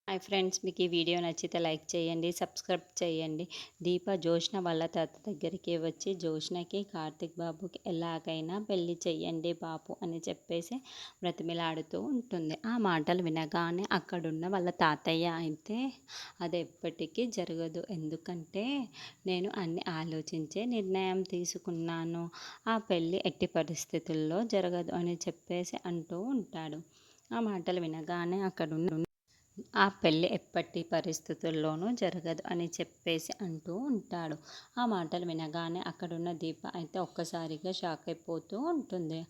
Hi friends, మీకు ఈ video నచ్చితే లైక్ చేయండి, సబ్స్క్రైబ్ చేయండి. దీప జోష్న వాళ్ళ తాత దగ్గరికి వచ్చి జోష్నకి కార్తిక్ బాబుకి ఎలాగైనా పెళ్లి చెయ్యండి బాబు అని చెప్పేసి బ్రతిమిలాడుతూ ఉంటుంది. ఆ మాటలు వినగానే అక్కడున్న వాళ్ళ తాతయ్య అయితే అది ఎప్పటికీ జరగదు, ఎందుకంటే నేను అన్ని ఆలోచించే నిర్ణయం తీసుకున్నాను, ఆ పెళ్ళి ఎట్టి పరిస్థితుల్లో జరగదు అని చెప్పేసి అంటూ ఉంటాడు. ఆ మాటలు వినగానే అక్కడున్న ఆ పెళ్ళి ఎప్పటి పరిస్థితుల్లోనూ జరగదు అని చెప్పేసి అంటూ ఉంటాడు. ఆ మాటలు వినగానే అక్కడున్న దీప అయితే ఒక్కసారిగా షాక్ అయిపోతూ ఉంటుంది.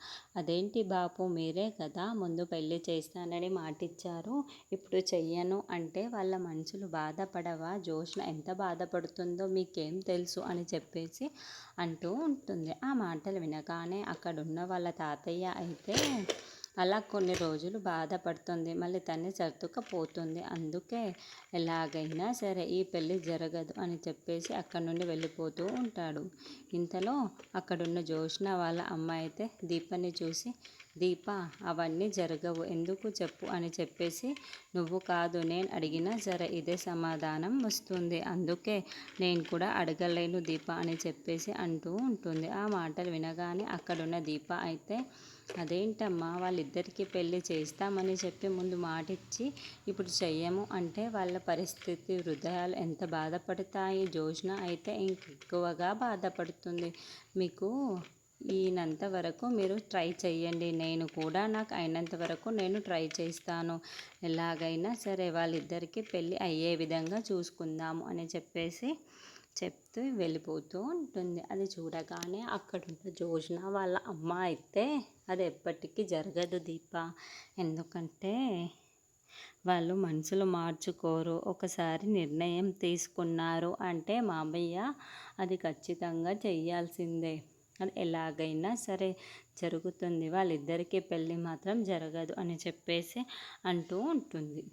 అదేంటి బాపు, మీరే కదా ముందు పెళ్ళి చేస్తానని మాటిచ్చారు, ఇప్పుడు చెయ్యను అంటే వాళ్ళ మనసులు బాధపడవా? జోష్న ఎంత బాధపడుతుందో మీకేం తెలుసు అని చెప్పేసి అంటూ ఉంటుంది. ఆ మాటలు వినగానే అక్కడున్న వాళ్ళ తాతయ్య అయితే అలా కొన్ని రోజులు బాధపడుతుంది, మళ్ళీ తన్ని సర్దుకపోతుంది. అందుకే ఎలాగైనా సరే ఈ పెళ్ళి జరగదు అని చెప్పేసి అక్కడి నుండి వెళ్ళిపోతూ ఉంటాడు. ఇంతలో అక్కడున్న జోష్న వాళ్ళ అమ్మ అయితే దీపని చూసి, దీప అవన్నీ జరగవు, ఎందుకు చెప్పు అని చెప్పేసి, నువ్వు కాదు నేను అడిగినా సరే ఇదే సమాధానం వస్తుంది, అందుకే నేను కూడా అడగలేను దీప అని చెప్పేసి అంటూ ఉంటుంది. ఆ మాటలు వినగానే అక్కడున్న దీప అయితే, అదేంటమ్మా, వాళ్ళిద్దరికీ పెళ్ళి చేస్తామని చెప్పి ముందు మాటిచ్చి ఇప్పుడు చెయ్యము అంటే వాళ్ళ పరిస్థితి, హృదయాలు ఎంత బాధపడతాయి? జోష్న అయితే ఇంకెక్కువగా బాధపడుతుంది. మీకు ఈయనంత వరకు మీరు ట్రై చేయండి, నేను కూడా నాకు అయినంత వరకు నేను ట్రై చేస్తాను, ఎలాగైనా సరే వాళ్ళిద్దరికీ పెళ్ళి అయ్యే విధంగా చూసుకుందాము అని చెప్పేసి చెప్తూ వెళ్ళిపోతూ ఉంటుంది. అది చూడగానే అక్కడున్న జోష్న వాళ్ళ అమ్మ అయితే, అది ఎప్పటికీ జరగదు దీప, ఎందుకంటే వాళ్ళు మనసులు మార్చుకోరు, ఒకసారి నిర్ణయం తీసుకున్నారు అంటే మామయ్య అది ఖచ్చితంగా చెయ్యాల్సిందే, అది ఎలాగైనా సరే జరుగుతుంది, వాళ్ళిద్దరికీ పెళ్ళి మాత్రం జరగదు అని చెప్పేసి అంటూ ఉంటుంది.